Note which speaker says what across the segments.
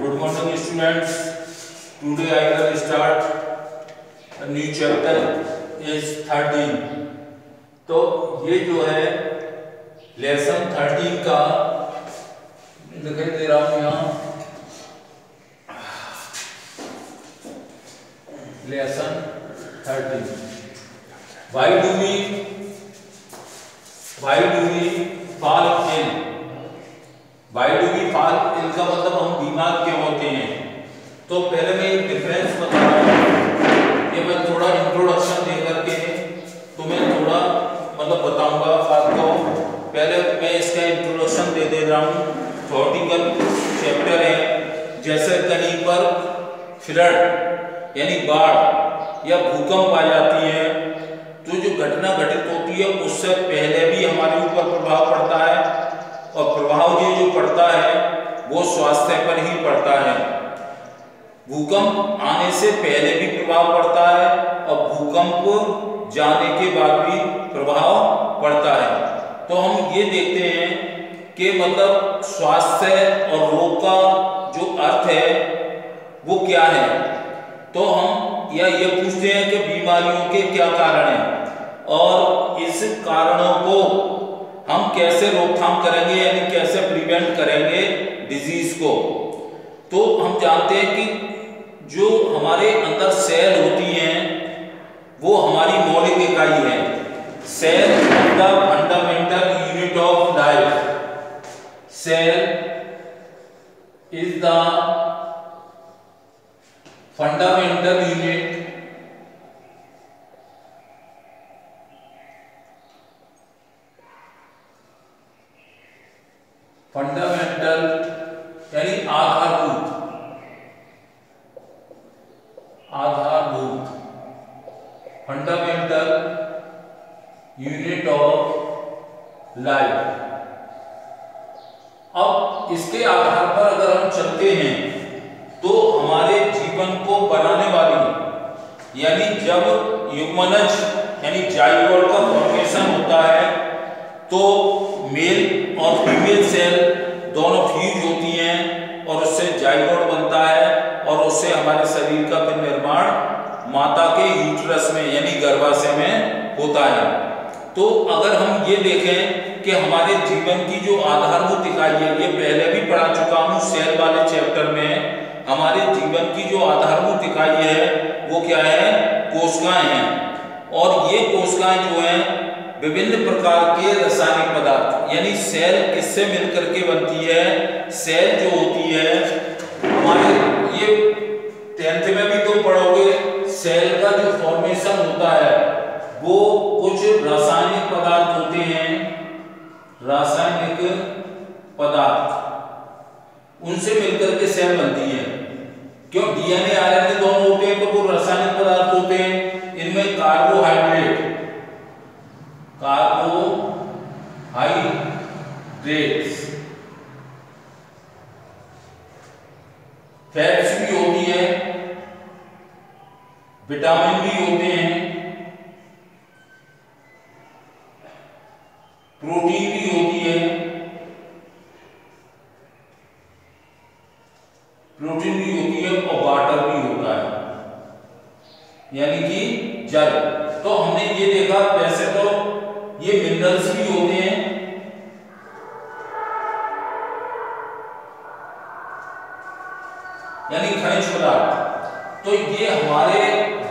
Speaker 1: Good morning students. Today I will start a new chapter is 13. तो ये जो है लेसन 13 का दिखाई दे रहा हूँ यहाँ lesson 13. Why do we fall ill? Why do we fall ill का मतलब हम बीमार क्यों होते हैं. तो पहले मैं एक डिफरेंस बता रहा हूँ कि मैं थोड़ा इंट्रोडक्शन दे करके तुम्हें थोड़ा मतलब बताऊंगा आपको. पहले मैं इसका इंट्रोडक्शन दे रहा हूँ. थ्योरेटिकल चैप्टर है. जैसे कहीं पर फ्लड यानी बाढ़ या भूकंप आ जाती है तो जो घटना घटित होती है उससे पहले भी हमारे ऊपर प्रभाव पड़ता है और प्रभाव ये जो पड़ता है वो स्वास्थ्य पर ही पड़ता है. भूकंप आने से पहले भी प्रभाव पड़ता है और भूकंप जाने के बाद भी प्रभाव पड़ता है. तो हम ये देखते हैं कि मतलब स्वास्थ्य और रोग का जो अर्थ है वो क्या है. तो हम या ये पूछते हैं कि बीमारियों के क्या कारण हैं और इस कारणों को हम कैसे रोकथाम करेंगे यानी कैसे प्रिवेंट करेंगे डिजीज को. तो हम जानते हैं कि जो हमारे अंदर सेल होती हैं वो हमारी मौलिक इकाई है. Cell is the fundamental unit of life. Cell is the fundamental unit fundamental यानी आधारभूत फंडामेंटल यूनिट ऑफ लाइफ. अब इसके आधार पर अगर हम चलते हैं तो हमारे जीवन को बनाने वाली यानी जब युग्मनज यानी जाइगोट का फॉर्मेशन होता है तो मेल और फीमेल सेल दोनों फ्यूज होती हैं और उससे जाइगोट बनता है और उससे हमारे शरीर का फिर निर्माण माता के यूट्रस में यानी गर्भाशय में होता है. तो अगर हम ये देखें कि हमारे जीवन की जो आधारभूत इकाई है ये पहले भी पढ़ा चुका हूँ सेल वाले चैप्टर में. हमारे जीवन की जो आधारभूत इकाई है वो क्या है कोशिकाएं हैं और ये कोशिकाएं जो हैं विभिन्न प्रकार के रासायनिक पदार्थ यानी सेल किससे मिलकर के बनती है. सेल जो होती है हमारे ये 10th में भी तो पढ़ोगे. सेल का जो फॉर्मेशन होता है वो कुछ रासायनिक पदार्थ होते हैं. रासायनिक पदार्थ उनसे मिलकर के सेल बनती है. क्यों डीएनए आरएनए दोनों होते हैं तो वो रासायनिक पदार्थ होते हैं. इनमें कार्बोहाइड्रेट्स फैट्स भी होती है, विटामिन भी होते हैं, प्रोटीन भी होती है, और वाटर भी होता है यानी कि जल. तो हमने ये देखा वैसे तो ये मिनरल्स भी होते हैं यानी खनिज पदार्थ. तो ये हमारे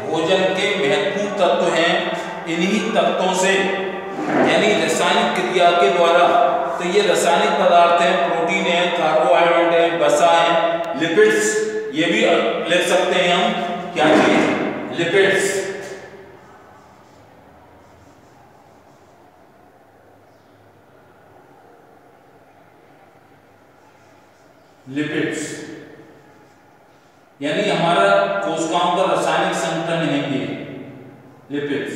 Speaker 1: भोजन के महत्वपूर्ण तत्व हैं. इन्हीं तत्वों से यानी रासायनिक क्रिया के द्वारा तो ये रासायनिक पदार्थ हैं. प्रोटीन है, कार्बोहाइड्रेट है, वसा है, लिपिड्स ये भी लिख सकते हैं हम. क्या चीज लिपिड्स. लिपिड्स यानी हमारा कोशिकाओं का रासायनिक संगठन है ये लिपिड्स.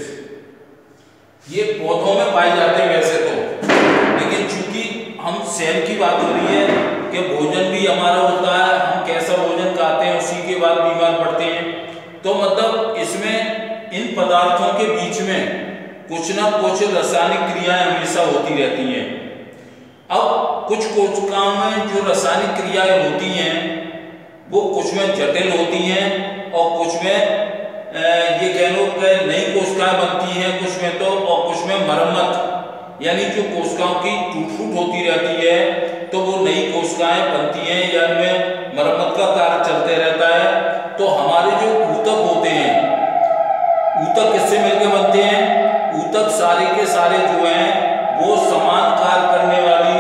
Speaker 1: ये पौधों में पाए जाते हैं वैसे तो, लेकिन चूंकि हम सेल की बात हो रही है कि भोजन भी हमारा होता है, हम कैसा भोजन खाते हैं उसी के बाद बीमार पड़ते हैं. तो मतलब इसमें इन पदार्थों के बीच में कुछ ना कुछ रासायनिक क्रियाएं हमेशा होती रहती हैं. अब कुछ कोशिकाओं में जो रासायनिक क्रियाएं होती हैं वो कुछ में जटिल होती हैं और कुछ में ये कह लो कि नई कोशिकाएं बनती हैं कुछ में, तो और कुछ में मरम्मत, यानी जो कोशिकाओं की टूट फूट होती रहती है तो वो नई कोशिकाएं बनती हैं या उनमें मरम्मत का कार्य चलते रहता है। तो हमारे जो ऊतक होते हैं, ऊतक किससे मिलकर बनते हैं? ऊतक सारे के सारे जो हैं वो समान कार्य करने वाली,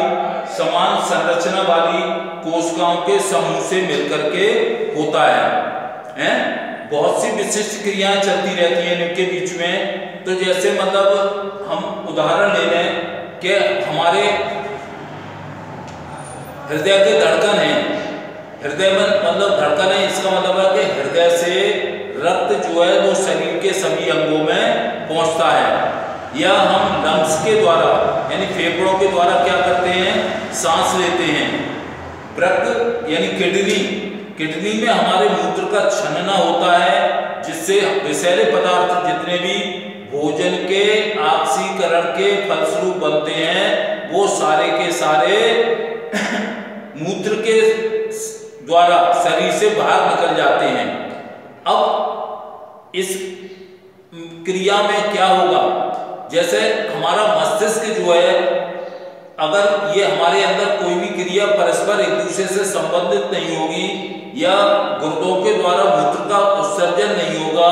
Speaker 1: समान संरचना वाली कोशिकाओं के समूह से मिलकर के होता है। बहुत सी विशिष्ट क्रियाएं चलती रहती हैं इनके बीच में। तो जैसे मतलब हम उदाहरण ले लें कि हमारे हृदय के धड़कन है, हृदय में मतलब धड़कन है, इसका मतलब है कि हृदय से रक्त जो है वो शरीर के सभी अंगों में पहुंचता है। या हम लंग्स के द्वारा यानी फेफड़ों के द्वारा क्या करते हैं? सांस लेते हैं। वृक्क यानी किडनी में हमारे मूत्र का छनना होता है, जिससे विषैले पदार्थ जितने भी भोजन के ऑक्सीकरण के फलस्वरूप बनते हैं वो सारे के सारे मूत्र के द्वारा शरीर से बाहर निकल जाते हैं। अब इस क्रिया में क्या होगा? जैसे हमारा मस्तिष्क जो है, अगर ये हमारे अंदर कोई भी क्रिया परस्पर एक दूसरे से संबंधित नहीं होगी या गुर्दों के द्वारा मूत्र का उत्सर्जन नहीं होगा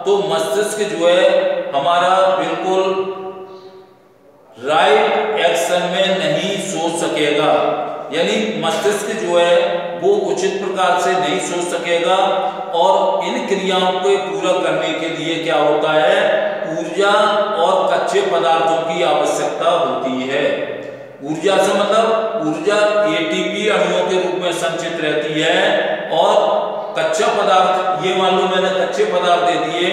Speaker 1: तो मस्तिष्क जो है हमारा बिल्कुल राइट एक्शन में नहीं सोच सकेगा। यानी मस्तिष्क जो है वो उचित प्रकार से नहीं सोच सकेगा और इन क्रियाओं को पूरा करने के लिए क्या होता है? ऊर्जा और कच्चे पदार्थों की आवश्यकता होती है। ऊर्जा से मतलब ऊर्जा एटीपी अणुओं के रूप में संचित रहती है और कच्चा पदार्थ, ये मान लो मैंने कच्चे पदार्थ दे दिए,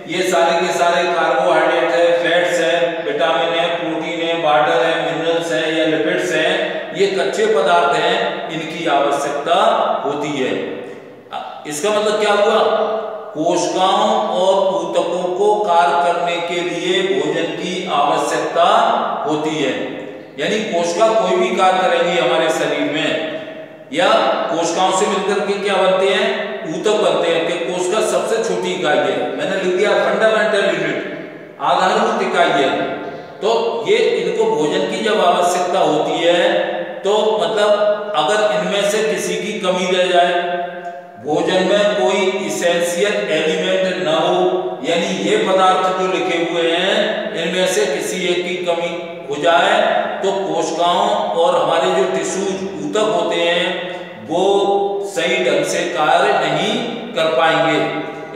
Speaker 1: ये सारे के सारे कार्बोहाइड्रेट है, फैट्स है, विटामिन है, प्रोटीन है, वाटर है, मिनरल्स है या लिपिड्स है, ये कच्चे पदार्थ हैं, इनकी आवश्यकता होती है। इसका मतलब क्या हुआ? कोशिकाओं और ऊतकों को कार्य करने के लिए भोजन की आवश्यकता होती है। यानी कोशिका कोई भी कार्य करेगी हमारे शरीर में, या कोशिकाओं से मिलकर के क्या बनते हैं? ऊतक बनते हैं। कि कोशिका सबसे छोटी इकाई है, मैंने लिख दिया फंडामेंटल यूनिट, आधारभूत इकाई है। तो ये इनको भोजन की जब आवश्यकता होती है तो मतलब अगर इनमें से किसी की कमी रह जाए, भोजन में कोई इसेंशियल एलिमेंट ना हो, यानी ये पदार्थ जो लिखे हुए हैं इनमें से किसी एक की कमी हो जाए तो कोशिकाओं और हमारे जो टिश्यूज ऊतक होते हैं वो सही ढंग से कार्य नहीं कर पाएंगे।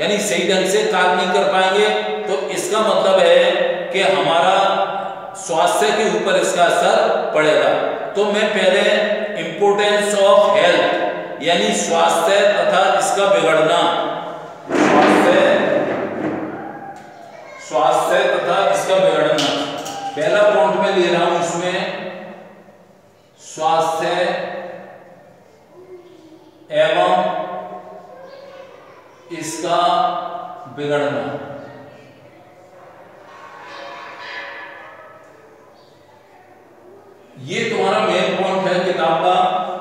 Speaker 1: यानी सही ढंग से कार्य नहीं कर पाएंगे तो इसका मतलब है कि हमारा स्वास्थ्य के ऊपर इसका असर पड़ेगा। तो मैं पहले इंपोर्टेंस ऑफ हेल्थ यानी स्वास्थ्य तथा इसका बिगड़ना, स्वास्थ्य तथा इसका बिगड़ना पहला पॉइंट में ले रहा हूं। इसमें स्वास्थ्य एवं इसका बिगड़ना, ये तुम्हारा मेन पॉइंट है किताब का।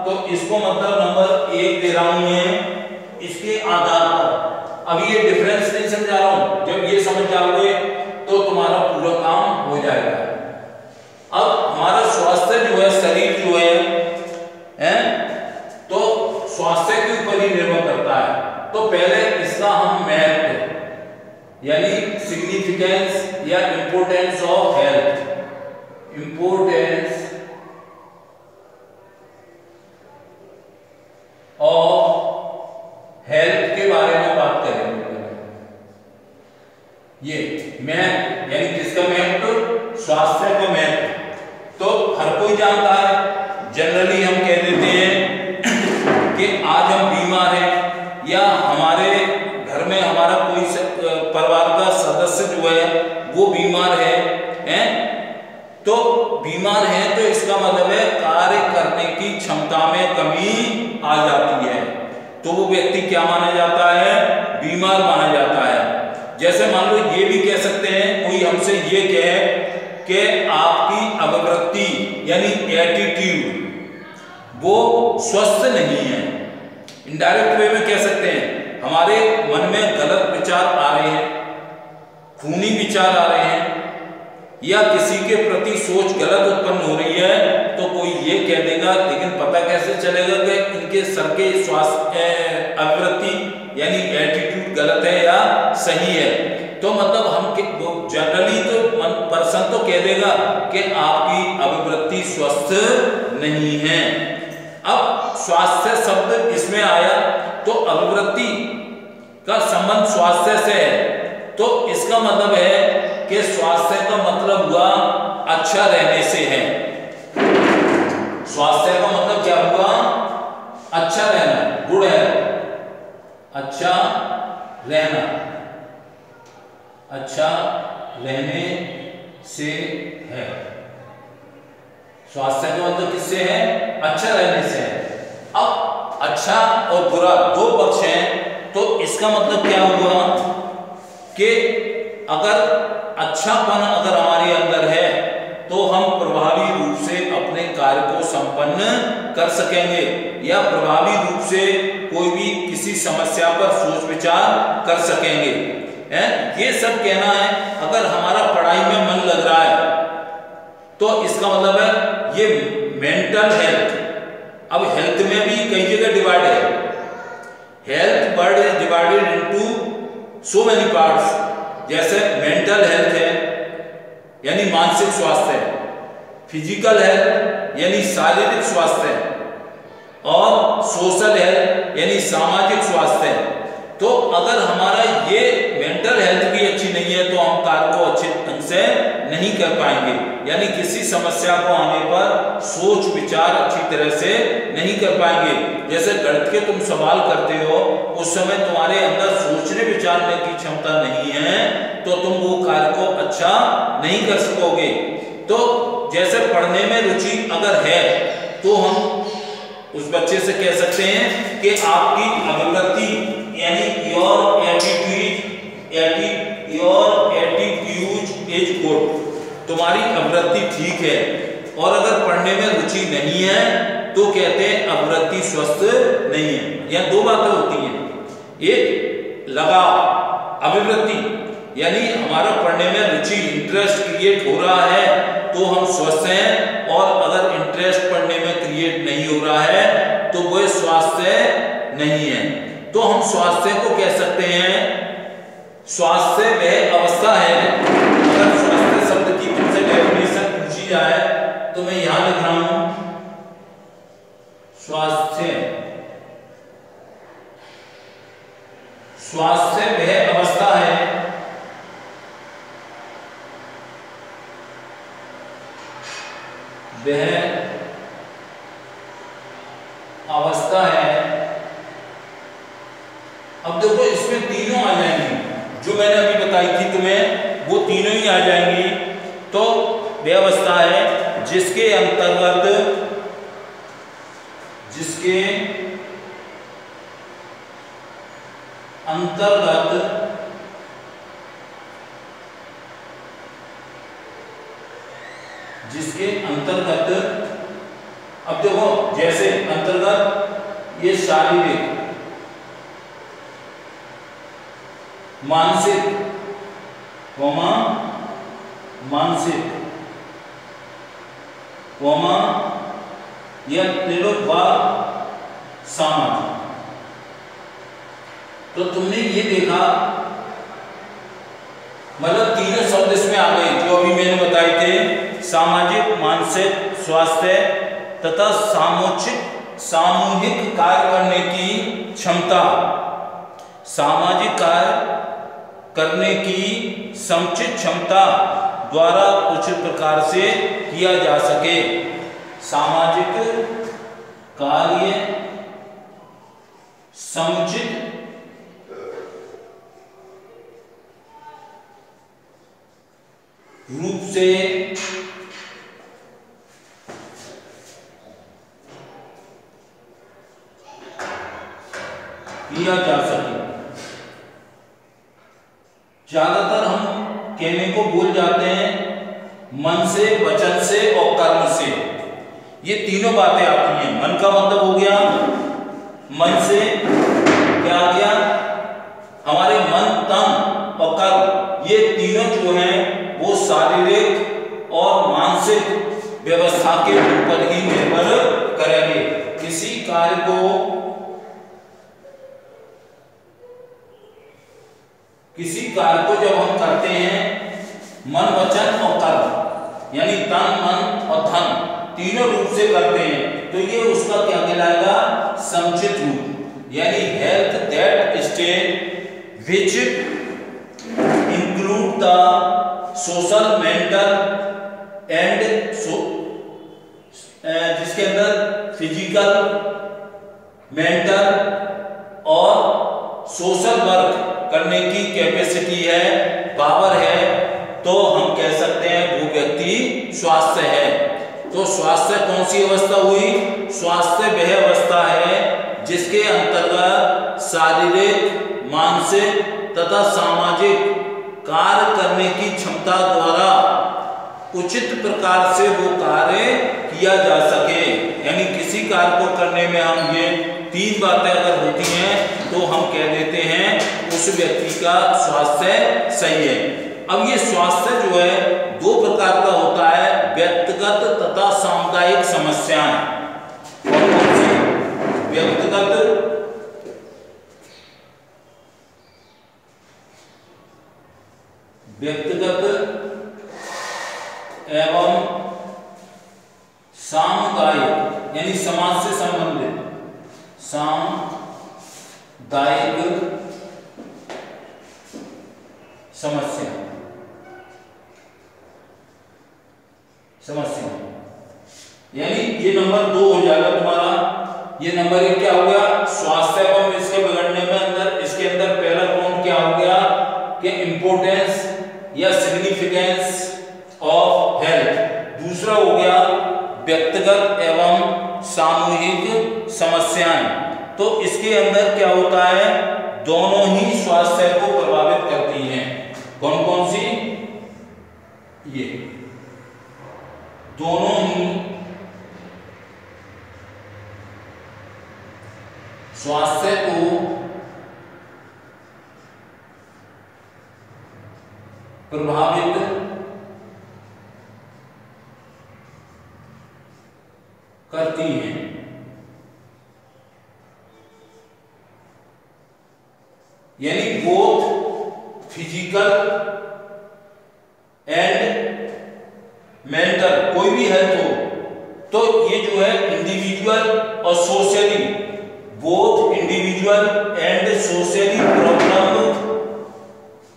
Speaker 1: तो इसको मतलब नंबर 1 दे रहा हूं मैं इसके आधार पर। अभी ये डिफरेंस नहीं समझा रहा हूं, जब ये समझ जाओगे तो तुम्हारा पूरा काम हो जाएगा। अब हमारा स्वास्थ्य जो है, शरीर जो है तो स्वास्थ्य के ऊपर ही निर्भर करता है। तो पहले इसका हम महत्व यानी सिग्निफिकेंस या importance of health, importance of health के बारे में बात करेंगे। ये महत्व यानी किसका महत्व? स्वास्थ्य का महत्व तो हर कोई जानता है। जनरली हम कह देते हैं कि आज हम बीमार हैं या हमारे घर में हमारा कोई परिवार का सदस्य जो है वो बीमार है तो बीमार है तो इसका मतलब है कार्य करने की क्षमता में कमी आ जाती है, तो वो व्यक्ति क्या माना जाता है? बीमार माना जाता है। जैसे मान लो ये भी कह सकते हैं, कोई हमसे ये कहे कि आपकी अभिवृत्ति यानी एटीट्यूड वो स्वस्थ नहीं है, इनडायरेक्ट वे में कह सकते हैं हमारे मन में गलत विचार आ रहे हैं, खूनी विचार आ रहे हैं, या किसी के प्रति सोच गलत उत्पन्न हो रही है, तो कोई ये कह देगा लेकिन पता कैसे चलेगा कि इनके सर के अभिवृत्ति यानी एटीट्यूड गलत है या सही है। तो मतलब हम जनरली तो पर्सन तो कह देगा कि आपकी अभिवृत्ति स्वस्थ नहीं है। अब स्वास्थ्य शब्द इसमें आया तो अभिवृत्ति का संबंध स्वास्थ्य से है, तो इसका मतलब है कि स्वास्थ्य का मतलब हुआ अच्छा रहने से है। स्वास्थ्य का मतलब क्या हुआ? अच्छा रहना, गुड है, अच्छा रहना, अच्छा रहने से है। स्वास्थ्य का मतलब किससे है? अच्छा रहने से है। अब अच्छा और बुरा दो पक्ष हैं, तो इसका मतलब क्या हुआ कि अगर अच्छापन अगर हमारे अंदर है तो हम प्रभावी रूप से अपने कार्य को संपन्न कर सकेंगे, या प्रभावी रूप से कोई भी किसी समस्या पर सोच विचार कर सकेंगे। ये सब कहना है। अगर हमारा पढ़ाई में मन लग रहा है तो इसका मतलब है ये मेंटल हेल्थ। अब हेल्थ में भी कई जगह डिवाइड है। Health word is divided into so many parts. जैसे मेंटल हेल्थ है यानी मानसिक स्वास्थ्य है, फिजिकल हेल्थ यानी शारीरिक स्वास्थ्य है, और सोशल हेल्थ यानी सामाजिक स्वास्थ्य है। तो अगर हमारा ये मेंटल हेल्थ भी अच्छी नहीं है तो हम कार्य को अच्छे ढंग से नहीं कर पाएंगे, यानी किसी समस्या को आने पर सोच विचार अच्छी तरह से नहीं कर पाएंगे। जैसे गणित के तुम सवाल करते हो, उस समय तुम्हारे अंदर सोचने विचारने की क्षमता नहीं है तो तुम वो कार्य को अच्छा नहीं कर सकोगे। तो जैसे पढ़ने में रुचि अगर है तो हम उस बच्चे से कह सकते हैं कि आपकी अभिवृत्ति यानी योर एटीट्यूड इज गुड, तुम्हारी अभिवृत्ति ठीक है। और अगर पढ़ने में रुचि नहीं है तो कहते हैं अभिवृत्ति स्वस्थ नहीं है। यह दो बातें होती हैं। एक लगाव अभिवृत्ति यानी हमारा पढ़ने में रुचि इंटरेस्ट क्रिएट हो रहा है तो हम स्वस्थ हैं, और अगर इंटरेस्ट पढ़ने में क्रिएट नहीं हो रहा है तो वह स्वास्थ्य नहीं है। तो हम स्वास्थ्य को कह सकते हैं, स्वास्थ्य वह अवस्था है। अगर स्वास्थ्य शब्द की तुमसे डेफिनेशन पूछी जाए तो मैं यहां लिख रहा हूं स्वास्थ्य। स्वास्थ्य वह अवस्था है अब देखो इसमें तीनों आ जाएंगी, जो मैंने अभी बताई थी तुम्हें वो तीनों ही आ जाएंगी। तो व्यवस्था है जिसके अंतर्गत अब देखो जैसे अंतर्गत ये शारीरिक, मानसिक, या सामाजिक। तो तुमने ये देखा मतलब तीनों शब्द इसमें आ गए जो अभी मैंने बताए थे, सामाजिक, मानसिक स्वास्थ्य तथा सामूहिक कार्य करने की क्षमता। सामाजिक कार्य करने की समुचित क्षमता द्वारा उचित प्रकार से किया जा सके। सामाजिक कार्य समुचित रूप से किया जा सके। ज्यादातर हम कहने को भूल जाते हैं मन से, वचन से और कर्म से। ये तीनों बातें आती हैं। मन का मतलब हो गया मन से क्या आ गया, हमारे मन, तन और कर्म, ये तीनों जो हैं वो शारीरिक और मानसिक व्यवस्था के ऊपर ही निर्भर करेंगे। किसी कार्य को जब हम करते हैं मन, वचन और कर्म, यानी तन, मन और धन तीनों रूप से करते हैं, तो ये उसका क्या कहलाएगा, समुचित रूप, यानी health that state which include the social, mental and जिसके अंदर फिजिकल, मेंटल और सोशल वर्क करने की कैपेसिटी है, पावर है, तो हम कह सकते हैं वो व्यक्ति स्वास्थ्य है। तो स्वास्थ्य कौन सी अवस्था हुई, स्वास्थ्य वह अवस्था है जिसके अंतर्गत शारीरिक, मानसिक तथा सामाजिक कार्य करने की क्षमता द्वारा उचित प्रकार से वो कार्य किया जा सके। यानी किसी कार्य को करने में हम ये तीन बातें अगर होती हैं तो हम कह देते हैं उस व्यक्ति का स्वास्थ्य सही है। अब ये स्वास्थ्य जो है दो प्रकार का होता है, व्यक्तिगत तथा सामुदायिक समस्याएं। कौन सी? व्यक्तिगत एवं सामुदायिक, यानी समाज से संबंधित सामुदायिक समस्या, यानी ये नंबर 2 हो जाएगा तुम्हारा। ये नंबर 1 क्या हो गया, स्वास्थ्य एवं इसके बिगड़ने में अंदर, इसके अंदर पहला पॉइंट क्या हो गया कि इंपोर्टेंस या सिग्निफिकेंस ऑफ हेल्थ। दूसरा हो गया व्यक्तिगत एवं सामूहिक समस्याएं। तो इसके अंदर क्या होता है, दोनों ही स्वास्थ्य को प्रभावित करती हैं। कौन कौन सी? ये दोनों ही स्वास्थ्य को प्रभावित करती हैं। यानी बोथ फिजिकल एंड मेंटल, कोई भी हेल्थ हो तो ये जो है इंडिविजुअल और socially, both individual and socially problem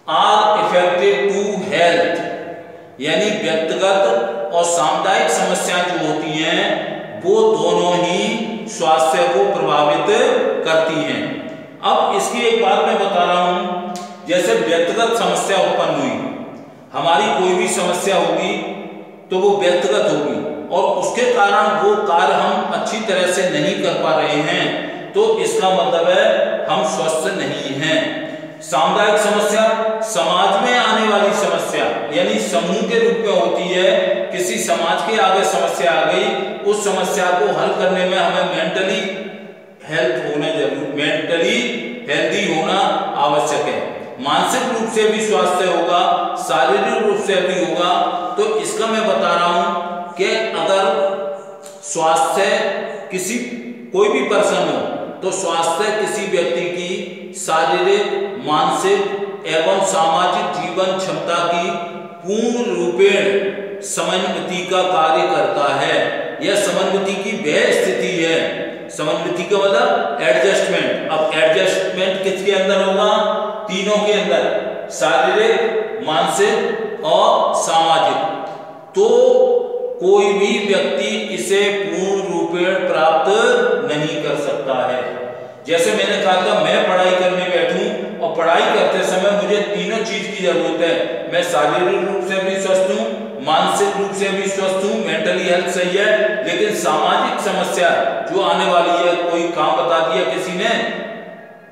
Speaker 1: are affected to health. यानी व्यक्तिगत और सामुदायिक समस्याएं जो होती हैं वो दोनों ही स्वास्थ्य को प्रभावित करती हैं। अब इसकी एक बात मैं बता रहा हूं, जैसे व्यक्तिगत समस्या उत्पन्न हुई, हमारी कोई भी समस्या होगी तो वो व्यक्तिगत होगी और उसके कारण वो कार्य हम अच्छी तरह से नहीं कर पा रहे हैं, तो इसका मतलब है हम स्वस्थ नहीं हैं। सामुदायिक समस्या समाज में आने वाली समस्या, यानी समूह के रूप में होती है। किसी समाज के आगे समस्या आ गई, उस समस्या को हल करने में हमें मेंटली हेल्दी होना आवश्यक है। मानसिक रूप से भी स्वास्थ्य होगा, शारीरिक रूप से भी होगा। तो इसका मैं बता रहा हूं कि अगर स्वास्थ्य किसी कोई भी पर्सन हो तो स्वास्थ्य किसी व्यक्ति की शारीरिक, मानसिक एवं सामाजिक जीवन क्षमता की पूर्ण रूपेण समन्विति का कार्य करता है। यह समन्विति की वह स्थिति है, समन्विति का मतलब एडजस्टमेंट। अब एडजस्टमेंट किसके अंदर होगा? तीनों के अंदर, शारीरिक, मानसिक और सामाजिक। तो कोई भी व्यक्ति इसे पूर्ण रूपेण प्राप्त नहीं कर सकता है। जैसे मैंने कहा था, मैं पढ़ाई करने बैठूं और पढ़ाई करते समय मुझे तीनों चीज की जरूरत है। मैं शारीरिक रूप से भी स्वस्थ हूं, मानसिक रूप से भी स्वस्थ हूं, मेंटली हेल्थ सही है, लेकिन सामाजिक समस्या जो आने वाली है, कोई काम बता दिया किसी ने,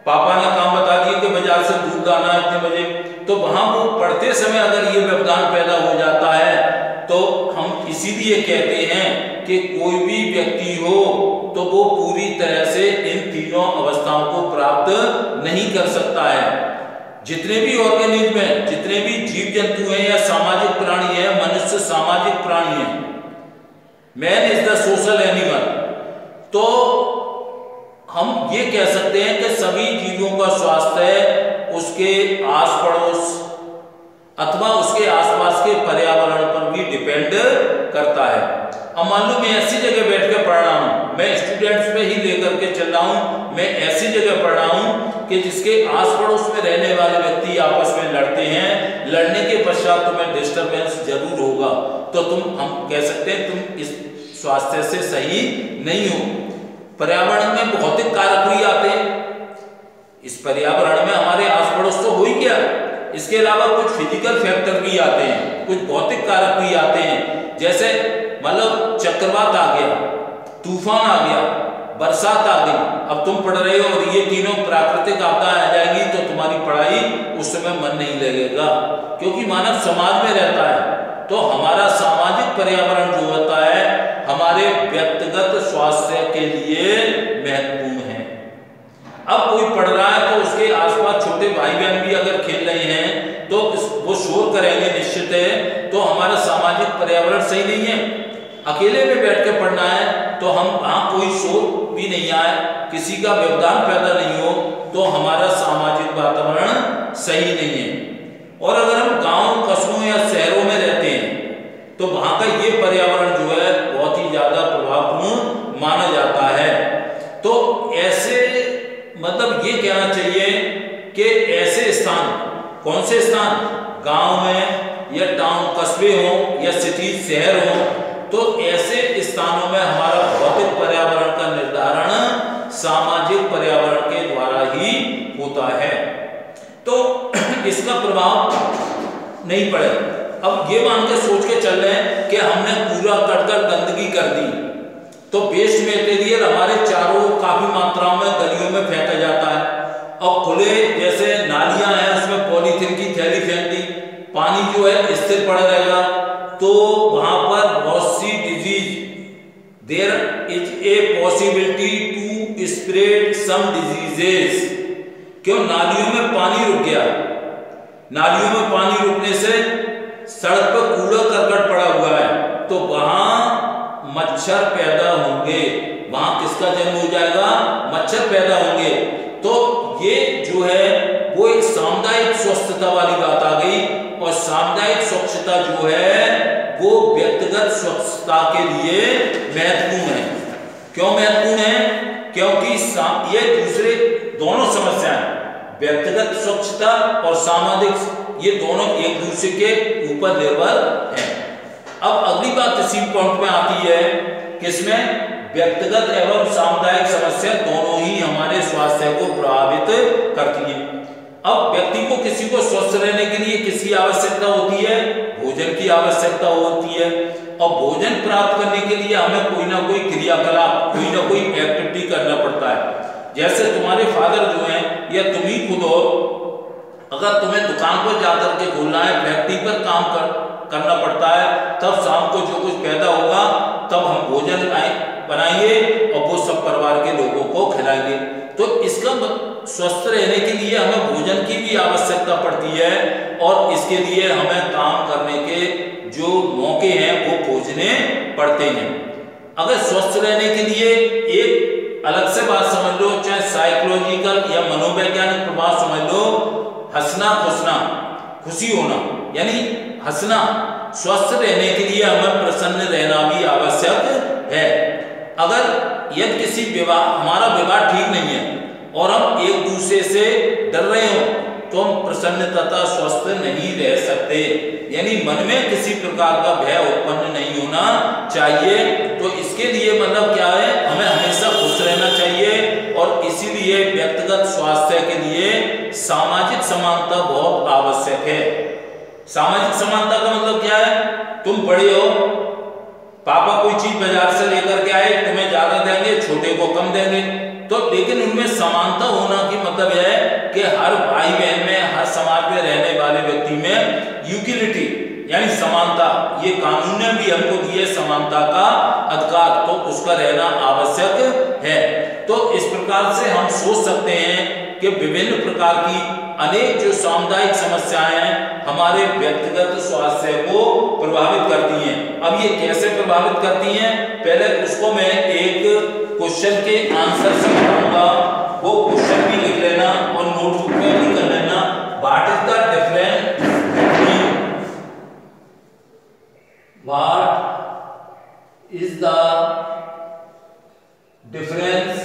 Speaker 1: पापा ने काम बता दिया कि बाजार से दूध लाना है इतने बजे, तो वहां वो पढ़ते समय अगर ये व्यवधान पैदा हो जाता है तो हम इसीलिए कहते हैं कि कोई भी व्यक्ति हो तो वो पूरी तरह से इन तीनों अवस्थाओं को प्राप्त नहीं कर सकता है। जितने भी ऑर्गेनिज्म हैं, जितने भी जीव जंतु हैं या सामाजिक प्राणी है, मनुष्य सामाजिक प्राणी है, man is the social animal. तो हम ये कह सकते हैं कि सभी जीवों का स्वास्थ्य उसके आस पड़ोस अथवा उसके आसपास के पर्यावरण पर भी डिपेंड करता है। अब मान लो मैं ऐसी जगह बैठ कर पढ़ रहा हूँ, मैं स्टूडेंट्स पे ही लेकर के चल रहा हूँ, मैं ऐसी जगह पढ़ रहा हूँ कि जिसके आस पड़ोस में रहने वाले व्यक्ति आपस में लड़ते हैं, लड़ने के पश्चात तुम्हें डिस्टर्बेंस जरूर होगा, तो हम कह सकते हैं तुम इस स्वास्थ्य से सही नहीं हो। पर्यावरण में भौतिक कारक भी आते हैं, इस पर्यावरण में हमारे आस पड़ोस तो हो ही गया, इसके अलावा कुछ फिजिकल फैक्टर भी आते हैं, कुछ भौतिक कारक भी आते हैं। जैसे मतलब चक्रवात आ गया, तूफान आ गया, बरसात आ गई, अब तुम पढ़ रहे हो और ये तीनों प्राकृतिक आपदा आ जाएगी तो तुम्हारी पढ़ाई उस समय मन नहीं लगेगा, क्योंकि मानव समाज में रहता है। तो हमारा सामाजिक पर्यावरण जो होता है हमारे व्यक्तिगत स्वास्थ्य के लिए महत्वपूर्ण है। अब कोई पढ़ रहा है तो उसके आसपास छोटे भाई बहन भी अगर खेल रहे हैं तो वो शोर करेंगे निश्चित है, तो हमारा सामाजिक पर्यावरण सही नहीं है। अकेले में बैठ के पढ़ना है तो हम वहाँ कोई शोर भी नहीं आए, किसी का व्यवधान पैदा नहीं हो, तो हमारा सामाजिक वातावरण सही नहीं है। और अगर हम गांव कस्बों या शहरों में रहते हैं तो वहाँ का ये पर्यावरण जो है बहुत ही ज्यादा प्रभावपूर्ण माना जाता है। तो ऐसे मतलब ये कहना चाहिए कि ऐसे स्थान, कौन से स्थान, गांव में या टाउन कस्बे हो या सिटी शहर हो, तो ऐसे स्थानों में हमारा भौतिक पर्यावरण का निर्धारण सामाजिक पर्यावरण के द्वारा ही होता है, तो इसका प्रभाव नहीं पड़े। अब ये मान के सोच के चल रहे हैं कि हमने कूड़ा कटकर गंदगी कर दी, तो वेस्ट मटेरियल हमारे चारों काफी मात्राओं में गलियों में फेंका जाता है, और खुले जैसे नालियां हैं उसमें पॉलीथीन की थैली फेंक दी, पानी जो है स्थिर पड़ा रहेगा, तो वहां पर बहुत सी disease, there is a possibility to spread some diseases. क्यों? नालियों में पानी रुक गया, नालियों में पानी रुकने से सड़क पर कूड़ा करकट पड़ा हुआ है, तो वहां मच्छर पैदा होंगे, वहां किसका जन्म हो जाएगा? मच्छर पैदा होंगे। तो ये जो है वो एक सामुदायिक स्वच्छता वाली बात आ गई, और सामुदायिक स्वच्छता जो है वो व्यक्तिगत स्वच्छता के लिए महत्वपूर्ण है। क्यों महत्वपूर्ण है? क्योंकि ये दूसरे दोनों समस्याएं, व्यक्तिगत स्वच्छता और सामाजिक, ये दोनों एक दूसरे के ऊपर निर्भर हैं। अब अगली बात इसी पॉइंट में आती है, किसमें? व्यक्तिगत एवं सामुदायिक समस्या दोनों ही हमारे स्वास्थ्य को प्रभावित करती है। अब व्यक्ति को किसी को स्वस्थ रहने के लिए किसकी आवश्यकता होती है? भोजन की आवश्यकता होती है, और भोजन प्राप्त करने के लिए हमें कोई ना कोई क्रियाकलाप, कोई ना कोई एक्टिविटी करना पड़ता है। जैसे तुम्हारे फादर जो हैं या तुम ही खुद हो, अगर तुम्हें दुकान पर जाकर के खोलना है, फैक्ट्री पर काम करना पड़ता है, तब शाम को जो कुछ पैदा होगा तब हम भोजन बनाएंगे और वो सब परिवार के लोगों को खिलाएंगे। तो इसका स्वस्थ रहने के लिए हमें भोजन की भी आवश्यकता पड़ती है, और इसके लिए हमें काम करने के जो मौके हैं वो खोजने पड़ते हैं। अगर स्वस्थ रहने के लिए एक अलग से बात समझ लो, चाहे साइकोलॉजिकल या मनोवैज्ञानिक प्रभाव समझ लो, हंसना खुशना, खुशी होना यानी हंसना, स्वस्थ रहने के लिए हमें प्रसन्न रहना भी आवश्यक है। अगर यदि किसी विवाह, हमारा विवाह ठीक नहीं है और हम एक दूसरे से डर रहे हो, तो हम प्रसन्न तथा स्वस्थ नहीं रह सकते, यानी मन में किसी प्रकार का भय उत्पन्न नहीं होना चाहिए। तो इसके लिए मतलब क्या है, हमें हमेशा खुश रहना चाहिए, और इसीलिए व्यक्तिगत स्वास्थ्य के लिए सामाजिक समानता बहुत आवश्यक है। सामाजिक समानता का मतलब क्या है? तुम बड़े हो, पापा कोई चीज बाजार से लेकर के आए, तुम्हें ज्यादा देंगे, छोटे को कम देंगे, तो लेकिन उनमें समानता होना की मतलब है कि हर भाई बहन में, हर समाज में रहने वाले व्यक्ति में यूटिलिटी यानी समानता, ये कानून ने भी हमको दी है समानता का अधिकार, तो उसका रहना आवश्यक है। तो इस प्रकार प्रकार से हम सोच सकते हैं कि विभिन्न प्रकार की अनेक जो सामुदायिक समस्याएं हैं हमारे व्यक्तिगत स्वास्थ्य को प्रभावित करती हैं। अब ये कैसे प्रभावित करती हैं, पहले उसको मैं एक क्वेश्चन के आंसर से बताऊंगा, वो क्वेश्चन भी लिख लेना और नोटबुक में भी कर लेना। What is the difference between, what is the difference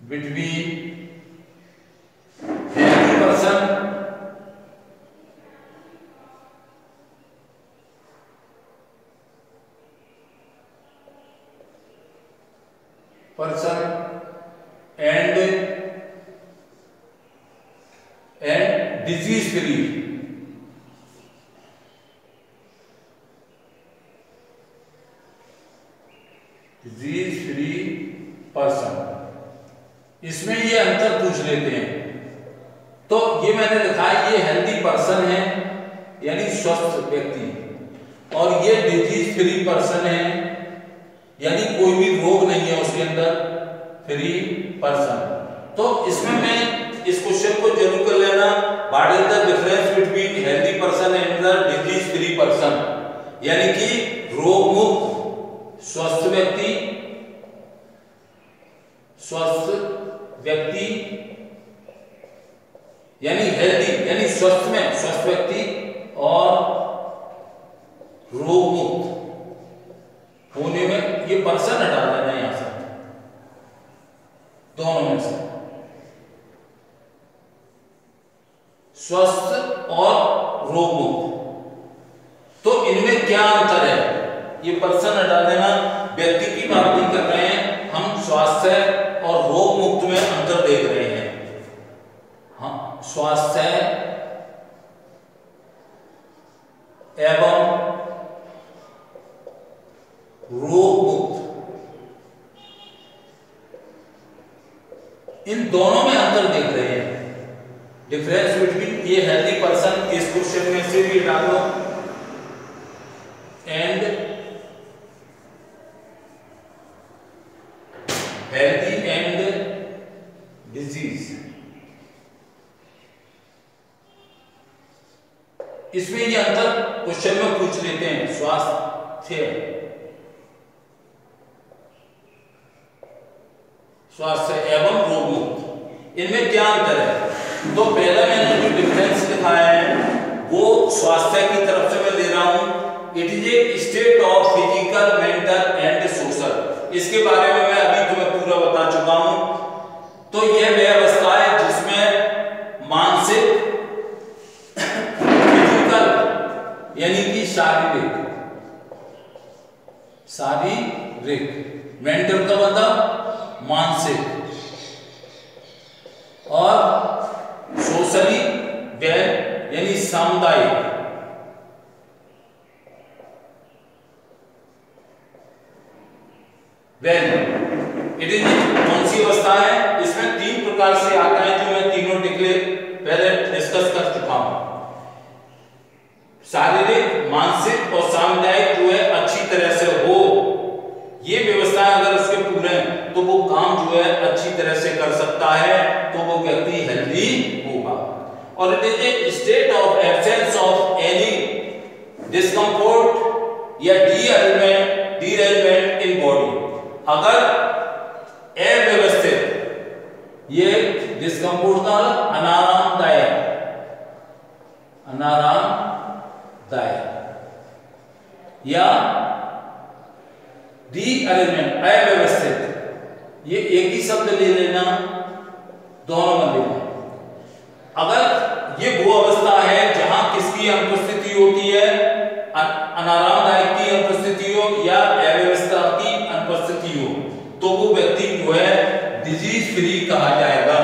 Speaker 1: between healthy person and disease free, person, इसमें ये अंतर पूछ लेते हैं। तो ये मैंने लिखा है, ये हेल्दी पर्सन है यानी स्वस्थ व्यक्ति, और ये डिजीज फ्री पर्सन है यानी कोई भी रोग नहीं है उसके अंदर, फ्री पर्सन। तो इसमें मैं इस क्वेश्चन को जरूर कर लेना, what is the difference between healthy person and the disease free person, यानी कि रोग मुक्त स्वस्थ व्यक्ति, यानी हेल्दी यानी स्वस्थ में स्वस्थ व्यक्ति, और रोग मुक्त होने में ये पर्सन हटा देना यहां से, दोनों में से स्वस्थ और रोग मुक्त। तो इनमें क्या अंतर है, ये पर्सन हटा देना, व्यक्ति की बात नहीं कर रहे हैं हम, स्वास्थ्य और रोग मुक्त में अंतर देख रहे हैं। हाँ, स्वास्थ्य एवं रोग मुक्त, इन दोनों में अंतर देख रहे हैं। डिफरेंस बिटवीन, ये हेल्दी पर्सन इस क्वेश्चन में से भी डालो, एंड हेल्दी एंड डिजीज, इसमें ये अंतर क्वेश्चन में पूछ लेते हैं। स्वास्थ्य एवं रोग मुक्त, इनमें क्या अंतर है? तो पहला मैंने जो डिफरेंस दिखाया है वो स्वास्थ्य की तरफ से मैं ले रहा हूं, it is a state of physical, mental and social. इसके बारे में मैं अभी तुम्हें पूरा बता चुका हूं। तो यह वह अवस्था है जिसमें मानसिक, फिजिकल यानी कि शारीरिक, मेंटल का मतलब मानसिक, और सोशली वेल यानी सामुदायिक, वेल इट इज, कौन सी अवस्था है? इसमें तीन प्रकार से आता है जो मैं तीनों पहले डिस्कस कर चुका हूं। शारीरिक, मानसिक और सामुदायिक जो है अच्छी तरह से हो, ये व्यवस्था अगर उसके पूरे हैं तो वो काम जो है अच्छी तरह से कर सकता है, तो वो व्यक्ति हेल्दी होगा। और it is a state of absence of any discomfort या डीरेलमेंट इन बॉडी। अगर अव्यवस्थित, ये डिस्कम्फर्ट का अनारामदायक या डीअरेंजमेंट अव्यवस्थित, ये एक ही शब्द ले लेना, दोनों में लेना। अगर ये वो अवस्था है जहां किसकी अनुपस्थिति होती है, अनारामदायक की अनुपस्थिति हो या अव्यवस्था की अनुपस्थिति हो, तो वो व्यक्ति जो है डिजीज फ्री कहा जाएगा।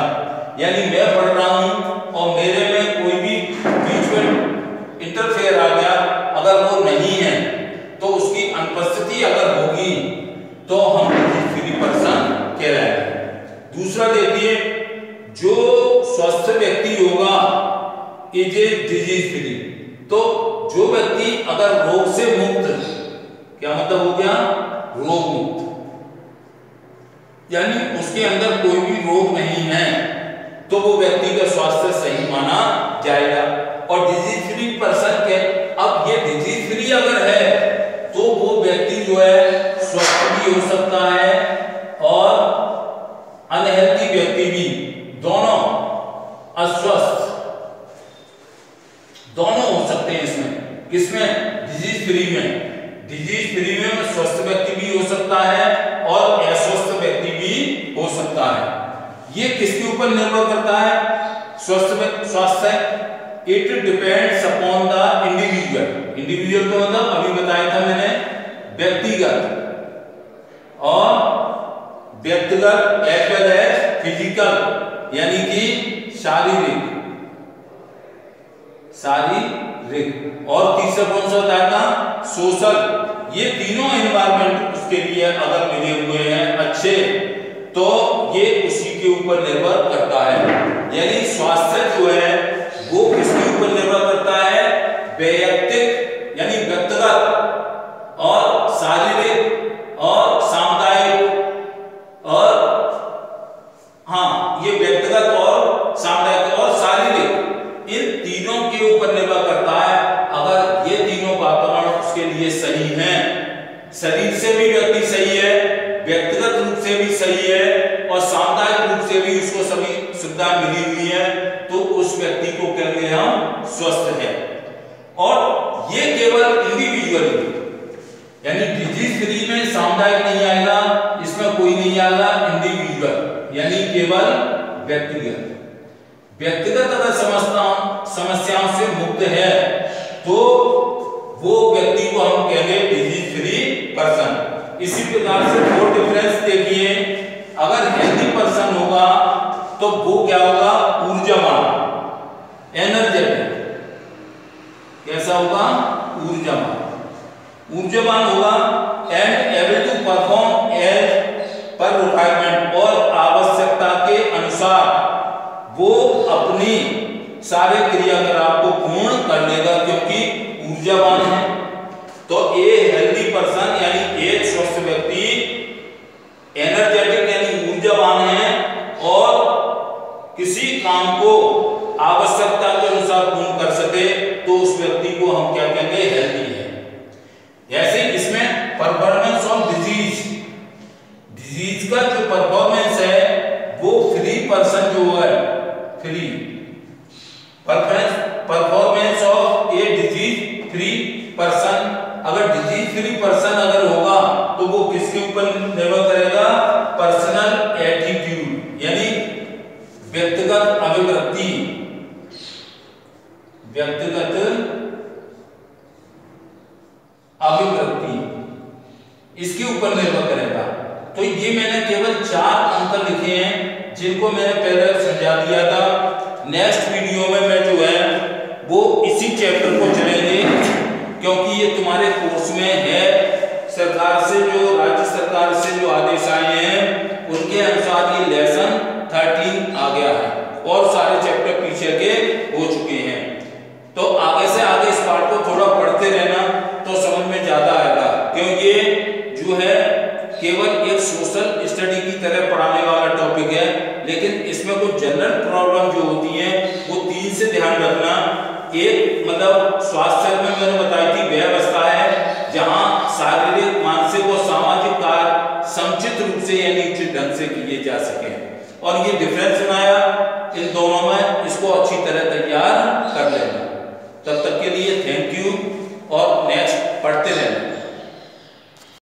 Speaker 1: यानी मैं पढ़ रहा हूं और मेरे में कोई भी बीच में इंटरफेयर आ गया, अगर वो नहीं है तो उसकी अनुपस्थिति अगर होगी तो हम डिजीज फ्री पर्सन कहलाएंगे। दूसरा देखिए, जो स्वस्थ व्यक्ति होगा, इज डिजीज फ्री। तो जो व्यक्ति अगर रोग से मुक्त, क्या मतलब हो गया, रोग मुक्त, यानी उसके अंदर कोई भी रोग नहीं है, तो वो व्यक्ति का स्वास्थ्य सही माना जाएगा। और डिजीज फ्री पर्सन के, अब ये डिजीज फ्री अगर है तो वो व्यक्ति जो है स्वस्थ भी हो सकता है और अनहेल्दी व्यक्ति भी, दोनों अस्वस्थ दोनों हो सकते हैं इसमें। किसमें? डिजीज फ्री में। डिजीज फ्री में स्वस्थ व्यक्ति भी हो सकता है और अस्वस्थ व्यक्ति भी हो सकता है। ये किसके ऊपर निर्भर करता है? स्वास्थ्य it depends upon the individual. Individual तो मतलब अभी बताया था मैंने, व्यक्तिगत और व्यक्तिगत एज वेल एज फिजिकल, यानी कि शारीरिक, और तीसरा कौन सा बताया था? सोशल। ये तीनों एनवायरमेंट उसके लिए अगर मिले हुए हैं अच्छे, तो ये उसी के ऊपर निर्भर करता है। यानी स्वास्थ्य जो है वो किसके ऊपर निर्भर करता है? वैयक्तिक यानी व्यक्तिगत और शारीरिक और सामुदायिक, और हाँ, ये व्यक्तिगत और सामुदायिक और शारीरिक, इन तीनों के ऊपर निर्भर करता है। अगर ये तीनों वातावरण उसके लिए सही हैं, शरीर से भी व्यक्ति सही है, व्यक्तिगत रूप से भी सही है और सामुदायिक रूप से भी उसको सभी सुविधाएं मिली हुई है, तो उस व्यक्ति को कहते हैं हम स्वस्थ है। और ये केवल इंडिविजुअली, यानी डिजीज फ्री में सामुदायिक नहीं आएगा, इसमें कोई नहीं आएगा, इंडिविजुअल यानी केवल व्यक्तिगत। व्यक्तिगत अगर समस्याओं से मुक्त है तो वो व्यक्ति को हम कहेंगे डिजीज फ्री पर्सन। इसी प्रकार से और डिफरेंस देखिए, अगर हेल्दी पर्सन होगा तो वो क्या होगा? ऊर्जावान, एनर्जेटिक। कैसा होगा? ऊर्जावान होगा and able to perform as per requirement, और आवश्यकता के अनुसार वो अपनी सारे क्रियाकलाप को पूर्ण कर लेगा, क्योंकि ऊर्जावान है। तो ए हेल्दी पर्सन यानी एक स्वस्थ व्यक्ति एनर्जेटिक यानी ऊर्जावान है और किसी काम को आवश्यकता के अनुसार पूर्ण कर सके, तो उस व्यक्ति को हम क्या कहेंगे? हेल्दी है। जैसे इसमें परफॉर्मेंस ऑफ डिजीज का जो परफॉर्मेंस है वो फ्री पर्सन जो है, free performance of a disease free person, अगर डिजीज फ्री पर्सन अगर होगा तो वो किसके ऊपर निर्भर करेगा? पर्सनल एटीट्यूड यानी व्यक्तिगत अभिवृत्ति, इसके ऊपर निर्भर करेगा। तो ये मैंने केवल 4 अंक लिखे हैं जिनको मैंने पहले समझा दिया था। नेक्स्ट वीडियो में मैं जो है वो इसी चैप्टर को चलेंगे, क्योंकि ये तुम्हारे कोर्स में है। सरकार से जो, राज्य सरकार से जो आदेश आए हैं उनके अनुसार ये लेसन 13 आ गया है और सारे चैप्टर पीछे के हो चुके हैं। तो आगे से आगे इस पार्ट को थोड़ा पढ़ते रहना तो समझ में ज्यादा आएगा, क्योंकि ये जो है केवल एक सोशल स्टडी की तरह पढ़ाने वाला टॉपिक है, लेकिन इसमें कुछ जनरल प्रॉब्लम जो होती हैं वो 3 से ध्यान रखना। एक मतलब स्वास्थ्य में मैंने बताई थी व्यवस्था है जहां शारीरिक, मानसिक और सामाजिक कार्य समुचित रूप से यानी उचित ढंग से किए जा सके, और ये डिफरेंस बनाया इन दोनों में, इसको अच्छी तरह तैयार कर लेना। तब तक के लिए थैंक यू।